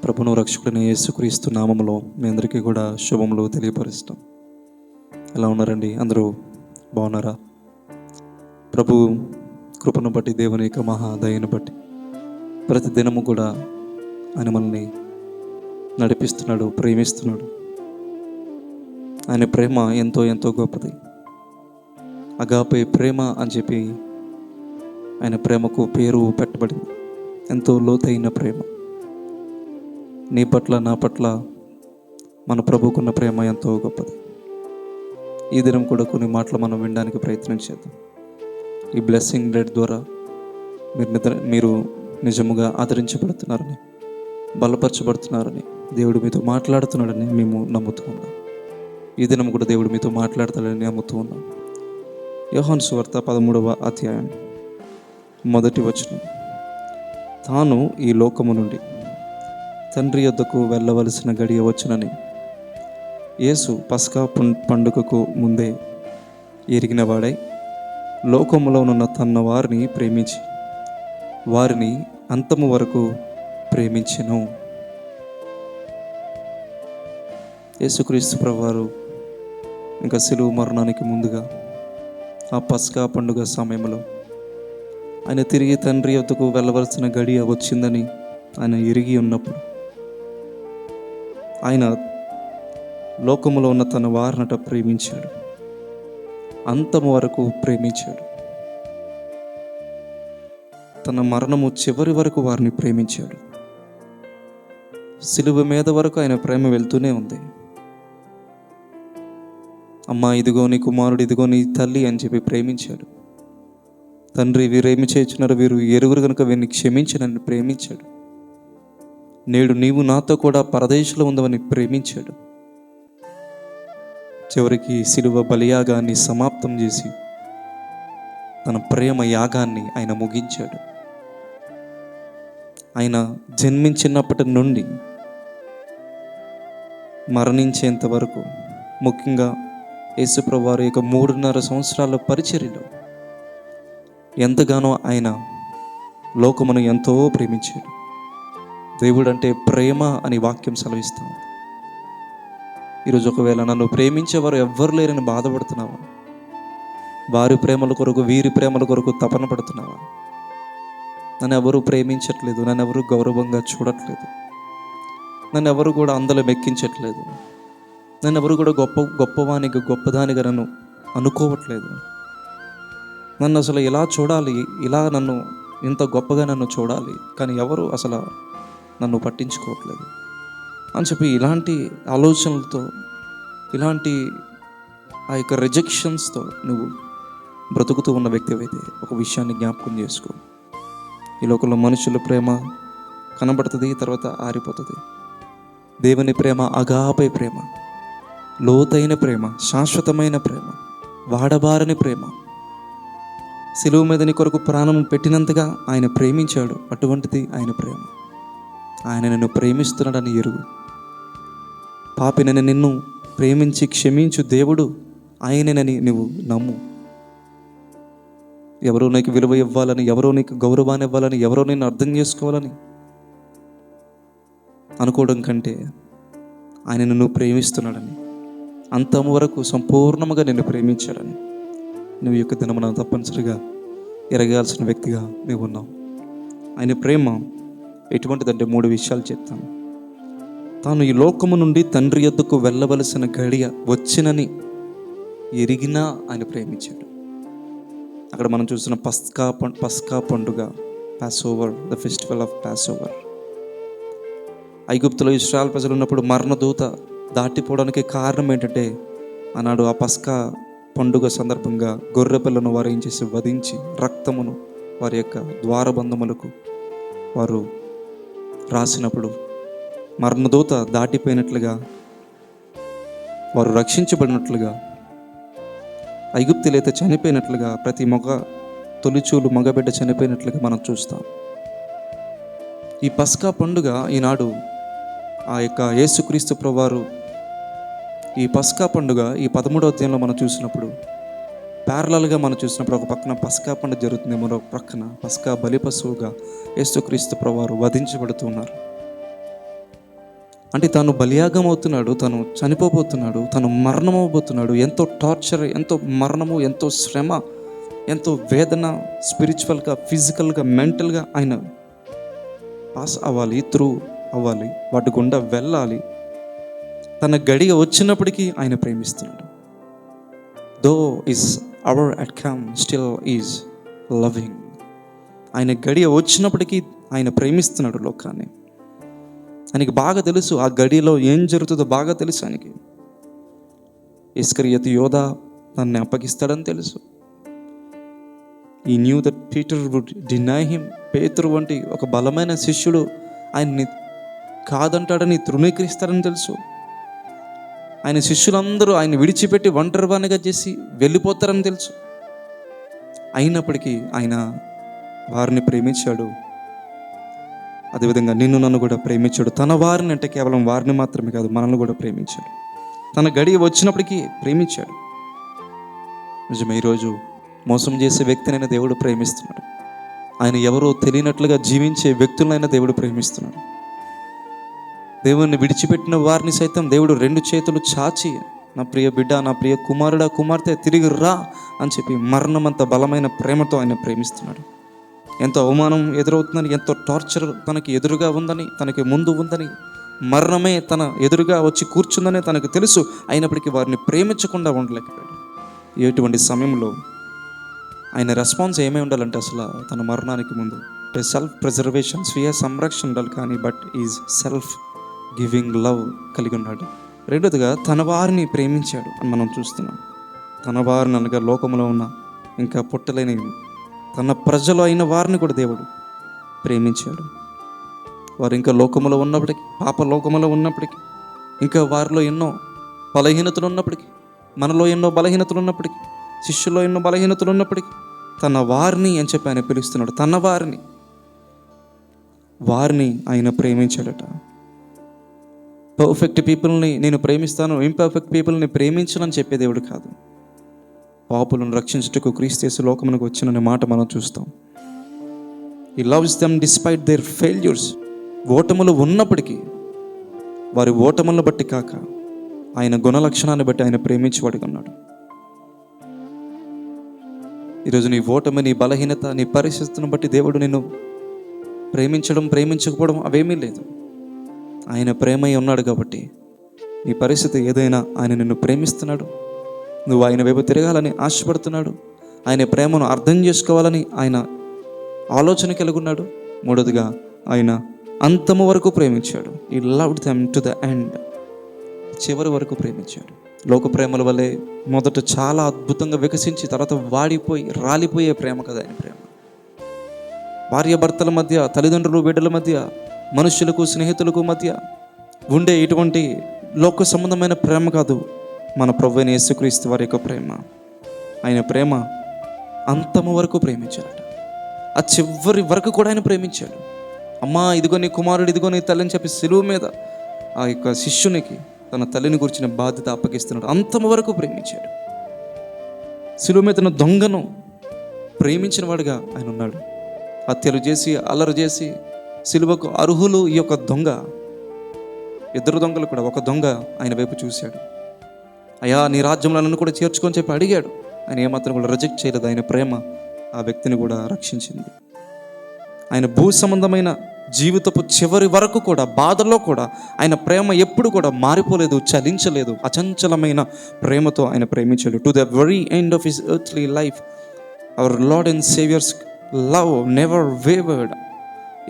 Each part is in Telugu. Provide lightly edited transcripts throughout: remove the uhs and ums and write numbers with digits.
ప్రభును రక్షకుడిని యేసుక్రీస్తు నామములో మీ అందరికీ కూడా శుభములు తెలియపరుస్తాం. ఎలా ఉన్నారండి? అందరూ బాగున్నారా? ప్రభు కృపను బట్టి, దేవుని యొక్క మహాదయను బట్టి ప్రతి దినము కూడా ఆయన మనల్ని నడిపిస్తున్నాడు, ప్రేమిస్తున్నాడు. ఆయన ప్రేమ ఎంతో ఎంతో గొప్పది. అగాపే ప్రేమ అని చెప్పి ఆయన ప్రేమకు పేరు పెట్టబడింది. ఎంతో లోతైన ప్రేమ. నీ పట్ల, నా పట్ల మన ప్రభుకున్న ప్రేమ ఎంతో గొప్పది. ఈ దినం కూడా కొన్ని మాటలు మనం వినడానికి ప్రయత్నం చేద్దాం. ఈ బ్లెస్సింగ్ బ్రెడ్ ద్వారా మీరు నిజముగా ఆదరించబడుతున్నారని, బలపరచబడుతున్నారని, దేవుడు మీతో మాట్లాడుతున్నాడని మేము నమ్ముతూ ఉన్నాం. ఈ దినం కూడా దేవుడు మీతో మాట్లాడతాడని నమ్ముతూ ఉన్నాం. యోహాను సువార్త 13వ అధ్యాయం 1వ వచనం. తాను ఈ లోకము నుండి తండ్రి యొద్దకు వెళ్ళవలసిన గడియ వచ్చునని యేసు పస్కా పండుగకు ముందే ఎరిగిన వాడై లోకములో ఉన్న తన వారిని ప్రేమించి వారిని అంతము వరకు ప్రేమించెను. యేసుక్రీస్తు ప్రభువారు ఇంకా శిలువ మరణానికి ముందుగా ఆ పస్కా పండుగ సమయంలో ఆయన తిరిగి తండ్రి యొద్దకు వెళ్ళవలసిన గడియ వచ్చిందని ఆయన ఎరిగి ఉన్నప్పుడు ఆయన లోకములో ఉన్న తన వారినట ప్రేమించాడు, అంతము వరకు ప్రేమించాడు. తన మరణము చివరి వరకు వారిని ప్రేమించాడు. సిలువ మీద వరకు ఆయన ప్రేమ వెళ్తూనే ఉంది. అమ్మా, ఇదిగో నీ కుమారుడు, ఇదిగో నీ తల్లి అని చెప్పి ప్రేమించాడు. తండ్రి, వీరేమి చేస్తున్నారు, వీరు ఎరుగురు కనుక వీరిని క్షమించనని ప్రేమించాడు. నేడు నీవు నాతో కూడా పరదేశంలో ఉందవని ప్రేమించాడు. చివరికి శిలువ బలియాగాన్ని సమాప్తం చేసి తన ప్రేమ యాగాన్ని ఆయన ముగించాడు. ఆయన జన్మించినప్పటి నుండి మరణించేంత వరకు, ముఖ్యంగా యేసుప్రభువు వారి యొక్క 3.5 సంవత్సరాల పరిచర్యలో ఎంతగానో ఆయన లోకమును ఎంతో ప్రేమించాడు. దేవుడు అంటే ప్రేమ అని వాక్యం సెలవిస్తాం. ఈరోజు ఒకవేళ నన్ను ప్రేమించేవారు ఎవ్వరు లేరని బాధపడుతున్నావా? వారి ప్రేమల కొరకు, వీరి ప్రేమల కొరకు తపన పడుతున్నావా? నన్ను ఎవరు ప్రేమించట్లేదు, నన్ను ఎవరు గౌరవంగా చూడట్లేదు, నన్ను ఎవరు కూడా అందలం ఎక్కించట్లేదు, నన్ను ఎవరు కూడా గొప్పవానికి గొప్పదానిగా నన్ను అనుకోవట్లేదు. నన్ను అసలు ఇలా చూడాలి, ఇలా నన్ను ఇంత గొప్పగా నన్ను చూడాలి, కానీ ఎవరు అసలు నన్ను పట్టించుకోవట్లేదు అని చెప్పి ఇలాంటి ఆలోచనలతో, ఇలాంటి ఆ యొక్క రిజెక్షన్స్తో నువ్వు బ్రతుకుతూ ఉన్న వ్యక్తివైతే ఒక విషయాన్ని జ్ఞాపకం చేసుకో. ఈ లోకంలో మనుషుల ప్రేమ కనబడుతుంది, తర్వాత ఆరిపోతుంది. దేవుని ప్రేమ అగాపే ప్రేమ, లోతైన ప్రేమ, శాశ్వతమైన ప్రేమ, వాడబారని ప్రేమ. శిలువ మీద నీ కొరకు ప్రాణం పెట్టినంతగా ఆయన ప్రేమించాడు. అటువంటిది ఆయన ప్రేమ. ఆయన నిన్ను ప్రేమిస్తున్నాడని ఎరుగు. పాపినని నిన్ను ప్రేమించి క్షమించు దేవుడు ఆయననని నువ్వు నమ్ము. ఎవరో నీకు విలువ ఇవ్వాలని, ఎవరో నీకు గౌరవాన్ని ఇవ్వాలని, ఎవరో నిన్ను అర్థం చేసుకోవాలని అనుకోవడం కంటే ఆయన నిన్ను ప్రేమిస్తున్నాడని, అంతము వరకు సంపూర్ణముగా నిన్ను ప్రేమించాడని నువ్వు యొక్క దినమున తప్పనిసరిగా ఎరగాల్సిన వ్యక్తిగా నువ్వు ఉన్నావు. ఆయన ప్రేమ ఎటువంటిదంటే 3 విషయాలు చెప్తాను. తాను ఈ లోకము నుండి తండ్రి యొద్దకు వెళ్ళవలసిన గడియ వచ్చినని ఎరిగినా ఆయన ప్రేమించాడు. అక్కడ మనం చూసిన పస్కా పండుగ, pass over, the festival of pass over. ఐగుప్తులో ఇశ్రాయేలు ప్రజలు ఉన్నప్పుడు మరణదూత దాటిపోవడానికి కారణం ఏంటంటే, ఆనాడు ఆ పస్కా పండుగ సందర్భంగా గొర్రె పిల్లను వారు ఏం చేసి వధించి రక్తమును వారి యొక్క ద్వారబంధములకు వారు రాసినప్పుడు మరణదూత దాటిపోయినట్లుగా, వారు రక్షించబడినట్లుగా, ఐగుప్తులైతే చనిపోయినట్లుగా, ప్రతి తొలిచూలు మగబిడ్డ చనిపోయినట్లుగా మనం చూస్తాం. ఈ పస్కా పండుగ ఈనాడు ఆ యొక్క యేసుక్రీస్తు ప్రభువారు ఈ పస్కా పండుగ ఈ 13వ అధ్యాయంలో మనం చూసినప్పుడు, ప్యారలల్గా మనం చూసినప్పుడు, ఒక పక్కన పస్కా పండుగ జరుగుతుంది, మరో ప్రక్కన పస్కా బలి పశువుగా యేసుక్రీస్తు ప్రభువారు వధించబడుతున్నారు. అంటే తను బలియాగం అవుతున్నాడు, తను చనిపోబోతున్నాడు, తను మరణం అవబోతున్నాడు. ఎంతో టార్చర్, ఎంతో మరణము, ఎంతో శ్రమ, ఎంతో వేదన, స్పిరిచువల్గా, ఫిజికల్గా, మెంటల్గా ఆయన పాస్ అవ్వాలి, త్రూ అవ్వాలి, వాటి గుండా వెళ్ళాలి. తన గడియ వచ్చినప్పటికీ ఆయన ప్రేమిస్తున్నాడు. Though is hour had come still is loving. ఆయన గడియ వచ్చినప్పటికీ ఆయన ప్రేమిస్తున్నాడు లోకాన్ని. ఆయనకి బాగా తెలుసు ఆ గడిలో ఏం జరుగుతుందో బాగా తెలుసు ఆయనకి. ఇస్కరియోతు యోధా తనని అప్పగిస్తాడని తెలుసు. ఈ knew that Peter would deny him. పేతురు వంటి ఒక బలమైన శిష్యుడు ఆయన్ని కాదంటాడని తృణీకరిస్తాడని తెలుసు. ఆయన శిష్యులందరూ ఆయన విడిచిపెట్టి ఒంటరివానిగా చేసి వెళ్ళిపోతారని తెలుసు. అయినప్పటికీ ఆయన వారిని ప్రేమించాడు. అదేవిధంగా నిన్ను నన్ను కూడా ప్రేమించాడు. తన వారిని అంటే కేవలం వారిని మాత్రమే కాదు, మనల్ని కూడా ప్రేమించాడు. తన గడియ వచ్చినప్పటికీ ప్రేమించాడు. నిజమే, ఈరోజు మోసం చేసే వ్యక్తినైనా దేవుడు ప్రేమిస్తున్నాడు. ఆయన ఎవరో తెలియనట్లుగా జీవించే వ్యక్తులైనా దేవుడు ప్రేమిస్తున్నాడు. దేవుణ్ణి విడిచిపెట్టిన వారిని సైతం దేవుడు 2 చేతులు చాచి, నా ప్రియ బిడ్డ, నా ప్రియ కుమారుడా, కుమార్తె, తిరిగి రా అని చెప్పి మరణమంత బలమైన ప్రేమతో ఆయన ప్రేమిస్తున్నాడు. ఎంతో అవమానం ఎదురవుతుందని, ఎంతో టార్చర్ తనకి ఎదురుగా ఉందని, తనకి ముందు ఉందని, మరణమే తన ఎదురుగా వచ్చి కూర్చుందని తనకు తెలుసు. అయినప్పటికీ వారిని ప్రేమించకుండా ఉండలేకపోయాడు. ఎటువంటి సమయంలో ఆయన రెస్పాన్స్ ఏమై ఉండాలంటే అసలు తన మరణానికి ముందు సెల్ఫ్ ప్రిజర్వేషన్, స్వీయ సంరక్షణ ఉండాలి. కానీ but is self giving love కలిగి ఉన్నాడు. రెండోదిగా తన వారిని ప్రేమించాడు అని మనం చూస్తున్నాం. తన వారిని అనగా లోకంలో ఉన్న ఇంకా పుట్టలేని తన ప్రజలు అయిన వారిని కూడా దేవుడు ప్రేమించాడు. వారు ఇంకా లోకములో ఉన్నప్పటికీ, పాప లోకములో ఉన్నప్పటికీ, ఇంకా వారిలో ఎన్నో బలహీనతలు ఉన్నప్పటికీ, మనలో ఎన్నో బలహీనతలు ఉన్నప్పటికీ, శిష్యుల్లో ఎన్నో బలహీనతలు ఉన్నప్పటికీ తన వారిని అని చెప్పి ఆయన పిలుస్తున్నాడు. తన వారిని ఆయన ప్రేమించాడట. పర్ఫెక్ట్ పీపుల్ని నేను ప్రేమిస్తాను, ఇంపర్ఫెక్ట్ పీపుల్ని ప్రేమించనని చెప్పే దేవుడు కాదు. పాపులను రక్షించుటకు క్రీస్తు యేసు లోకమునకు వచ్చిననే మాట మనం చూస్తాం. He loves them despite their failures. ఓటములు ఉన్నప్పటికీ వారి ఓటములను బట్టి కాక ఆయన గుణ లక్షణాన్ని బట్టి ఆయన ప్రేమించేవాడిగా ఉన్నాడు. ఈరోజు నీ ఓటమి, నీ బలహీనత, నీ పరిస్థితిని బట్టి దేవుడు నిన్ను ప్రేమించడం, ప్రేమించకపోవడం అవేమీ లేదు. ఆయన ప్రేమై ఉన్నాడు కాబట్టి నీ పరిస్థితి ఏదైనా ఆయన నిన్ను ప్రేమిస్తున్నాడు. నువ్వు ఆయన వైపు తిరగాలని ఆశపడుతున్నాడు. ఆయన ప్రేమను అర్థం చేసుకోవాలని ఆయన ఆలోచన కలిగి ఉన్నాడు. మూడోదిగా ఆయన అంతము వరకు ప్రేమించాడు. He loved them to the end. చివరి వరకు ప్రేమించాడు. లోక ప్రేమల వల్లే మొదట చాలా అద్భుతంగా వికసించి తర్వాత వాడిపోయి రాలిపోయే ప్రేమ కదా ఆయన ప్రేమ. భార్యాభర్తల మధ్య, తల్లిదండ్రులు బిడ్డల మధ్య, మనుషులకు స్నేహితులకు మధ్య ఉండే ఇటువంటి లోక సంబంధమైన ప్రేమ కాదు మన ప్రభువైన యేసుక్రీస్తు వారి యొక్క ప్రేమ. ఆయన ప్రేమ అంతము వరకు ప్రేమించాడు. ఆ చివరి వరకు కూడా ఆయన ప్రేమించాడు. అమ్మా ఇదిగో నీ కుమారుడు, ఇదిగో నీ తల్లి అని చెప్పి సిలువ మీద ఆ యొక్క శిష్యునికి తన తల్లిని గురించిన బాధ్యత అప్పగిస్తున్నాడు. అంతము వరకు ప్రేమించాడు. సిలువ మీద తన దొంగను ప్రేమించిన వాడుగా ఆయన ఉన్నాడు. హత్యలు చేసి, అల్లరి చేసి సిలువకు అర్హులు ఈ యొక్క దొంగ. 2 దొంగలు కూడా, ఒక దొంగ ఆయన వైపు చూశాడు. అయ్యా నీ రాజ్యంలో నన్ను కూడా చేర్చుకొని చెప్పి అడిగాడు. ఆయన ఏమాత్రం కూడా రిజెక్ట్ చేయలేదు. ఆయన ప్రేమ ఆ వ్యక్తిని కూడా రక్షించింది. ఆయన భూ సంబంధమైన జీవితపు చివరి వరకు కూడా, బాధలో కూడా ఆయన ప్రేమ ఎప్పుడు కూడా మారిపోలేదు, చలించలేదు. అచంచలమైన ప్రేమతో ఆయన ప్రేమించాడు. To the very end of his earthly life our lord and saviour's love never wavered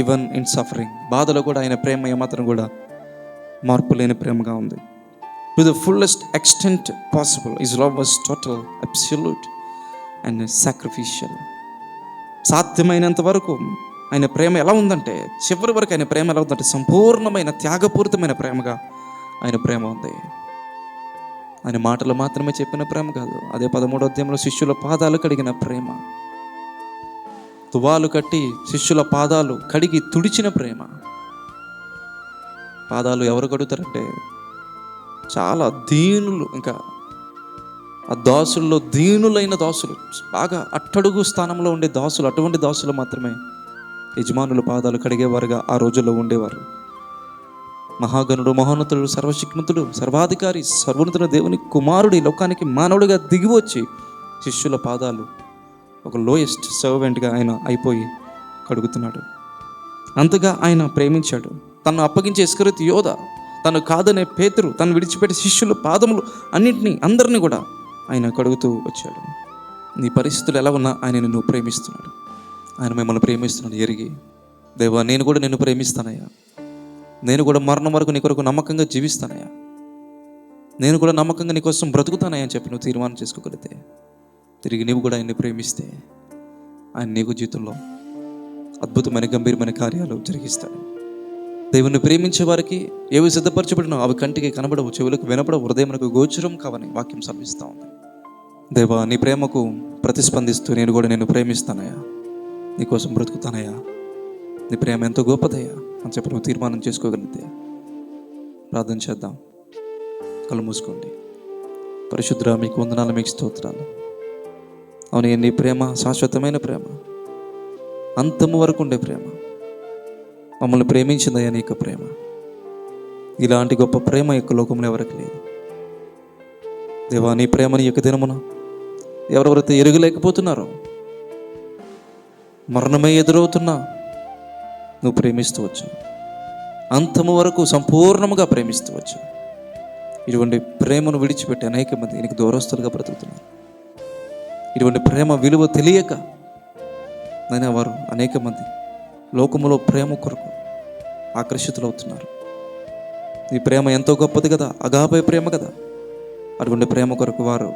even in suffering. బాధలో కూడా ఆయన ప్రేమ ఏమాత్రం కూడా మార్పు లేని ప్రేమగా ఉంది. To the fullest extent possible his love was total, absolute and sacrificial. సాధ్యమైనంత వరకు ఆయన ప్రేమ ఎలా ఉందంటే, చివరి వరకు ఆయన ప్రేమ ఎలా ఉందంటే సంపూర్ణమైన త్యాగపూరితమైన ప్రేమగా ఆయన ప్రేమ ఉంది. ఆయన మాటలు మాత్రమే చెప్పిన ప్రేమ కాదు. అదే 13వ అధ్యాయంలో శిష్యుల పాదాలు కడిగిన ప్రేమ, తువాలు కట్టి శిష్యుల పాదాలు కడిగి తుడిచిన ప్రేమ. పాదాలు ఎవరు కడుగుతారంటే చాలా దీనులు, ఇంకా ఆ దాసుల్లో దీనులైన దాసులు, బాగా అట్టడుగు స్థానంలో ఉండే దాసులు, అటువంటి దాసులు మాత్రమే యజమానుల పాదాలు కడిగేవారుగా ఆ రోజుల్లో ఉండేవారు. మహాగణుడు, మహోన్నతుడు, సర్వశక్తిమంతుడు, సర్వాధికారి, సర్వోన్నతుడు దేవుని కుమారుడు ఈ లోకానికి మానవుడిగా దిగివచ్చి శిష్యుల పాదాలు ఒక లోయెస్ట్ సర్వెంట్గా ఆయన అయిపోయి కడుగుతున్నాడు. అంతగా ఆయన ప్రేమించాడు. తను అప్పగించే ఇస్కరియోతు యోధ, తను కాదనే పేతురు, తను విడిచిపెట్టే శిష్యుల పాదములు అన్నింటినీ అందరినీ కూడా ఆయన కడుగుతూ వచ్చాడు. నీ పరిస్థితులు ఎలా ఉన్నా ఆయన నిన్ను ప్రేమిస్తున్నాడు. ఆయన మిమ్మల్ని ప్రేమిస్తున్నాడు ఎరిగి, దేవా నేను కూడా నిన్ను ప్రేమిస్తానయ్యా, నేను కూడా మరణం వరకు నీ కొరకు నమ్మకంగా జీవిస్తానయ్యా, నేను కూడా నమ్మకంగా నీ కోసం బ్రతుకుతానయ్యా అని చెప్పి నువ్వు తీర్మానం చేసుకోగలిగితే, తిరిగి నీవు కూడా ఆయన్ని ప్రేమిస్తే ఆయన నీకు జీవితంలో అద్భుతమైన గంభీరమైన కార్యాలు జరిగిస్తాడు. దేవుని ప్రేమించే వారికి ఏవి సిద్ధపరచబడినో అవి కంటికి కనబడవు, చెవులకు వినపడవు, హృదయమునకు గోచరం కావని వాక్యం సెలవిస్తూ ఉంది. దేవా నీ ప్రేమకు ప్రతిస్పందిస్తూ నేను కూడా నిన్ను ప్రేమిస్తానయ్యా, నీకోసం బ్రతుకుతానయ్యా, నీ ప్రేమ ఎంతో గొప్పదయ్యా అని చెప్పి నువ్వు తీర్మానం చేసుకోగలిగితే ప్రార్థన చేద్దాం. కళ్ళు మూసుకోండి. పరిశుద్ధుడా మీకు వందనాలు, మీకు స్తోత్రాలు. అవును, నీ ప్రేమ శాశ్వతమైన ప్రేమ, అంతము వరకు ఉండే ప్రేమ. మమ్మల్ని ప్రేమించిందయ్యా నీ యొక్క ప్రేమ. ఇలాంటి గొప్ప ప్రేమ యొక్క లోకంలో ఎవరికి లేదు. దేవా నీ ప్రేమని యొక్క దినమున ఎవరెవరైతే ఎరుగలేకపోతున్నారో, మరణమే ఎదురవుతున్నా నువ్వు ప్రేమిస్తూ వచ్చు, అంతము వరకు సంపూర్ణముగా ప్రేమిస్తూ వచ్చు. ఇటువంటి ప్రేమను విడిచిపెట్టి అనేక మంది నీకు దూరస్తులుగా బ్రతుకుతున్నారు. ఇటువంటి ప్రేమ విలువ తెలియక నైనా వారు అనేక మంది లోకములో ప్రేమ కొరకు ఆకర్షితులవుతున్నారు. ఈ ప్రేమ ఎంతో గొప్పది కదా, అగాపే ప్రేమ కదా. అటువంటి ప్రేమ కొరకు వారు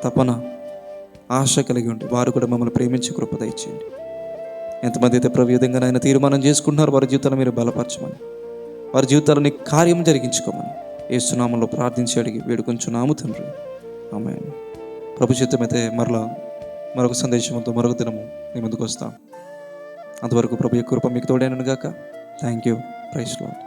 తపన ఆశ కలిగి ఉండి వారు కూడా మమ్మల్ని ప్రేమించి కృప దయచేయండి. ఎంతమంది అయితే ప్రభు విధంగా ఆయన తీర్మానం చేసుకుంటున్నారు, వారి జీవితాలను మీరు బలపరచమని, వారి జీవితాలని కార్యం జరిగించుకోమని యేసు నామములో ప్రార్థించి అడిగి వేడుకొంచున్నాము తండ్రి, ఆమేన్. ప్రభు చిత్తమైతే మరొక సందేశంతో మరొక దినము మీ ముందుకు వస్తాం. అంతవరకు ప్రభు యొక్క కృప మీకు తోడైనను గాక. Thank you. Praise lord.